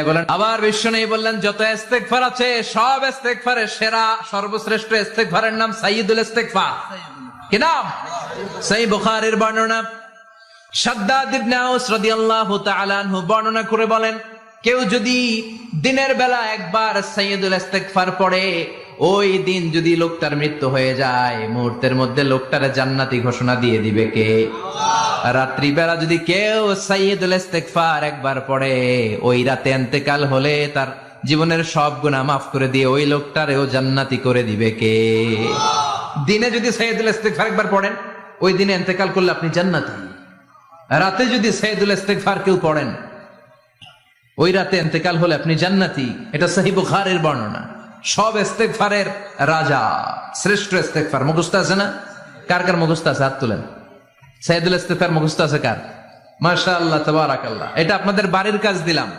বলেন। আবার বিশ্বনবী বললেন, যত ইস্তেগফার আছে সব ইস্তেগফারের সেরা সর্বশ্রেষ্ঠ ইস্তেগফারের নাম সাইয়্যিদুল ইস্তেগফার। কি নাম? সহিহ বুখারীর বর্ণনা। শাদ্দাদ ইবনে আউস রাদিয়াল্লাহু তাআলা আনহু বর্ণনা করে বলেন, কেউ যদি দিনের বেলা একবার সাইয়্যিদুল ইস্তেগফার পড়ে, ওই দিন যদি লোকটার মৃত্যু হয়ে যায়, মুহূর্তের মধ্যে লোকটার জান্নাতি ঘোষণা দিয়ে দিবে কে? রাত্রি বেলা যদি কেউ সাইয়্যিদুল ইস্তেগফার একবার পড়ে, ওই রাতে ইন্তেকাল হলে তার জীবনের সব গুনাহ মাফ করে দিয়ে ওই লোকটারেও জান্নাতি করে দিবে কে? দিনে যদি সাইয়্যিদুল ইস্তেগফার একবার পড়েন, ওই দিনে ইন্তেকাল করলে আপনি জান্নাতি। রাতে যদি সাইয়্যিদুল ইস্তেগফার কেউ পড়েন, ওই রাতে ইন্তেকাল হলে আপনি জান্নাতি। এটা সহিহ বুখারীর বর্ণনা। সব ইস্তেগফারের রাজা, শ্রেষ্ঠ ইস্তেগফার। মুখস্থ আছে না? কার কার মুখস্থ আছে? হাত তুলেন। সাইয়্যিদুল ইস্তেগফার মুখস্থ আছে কার? মাশাআল্লাহ, তাবারাকাল্লাহ। এটা আপনাদের বাড়ির কাজ দিলাম।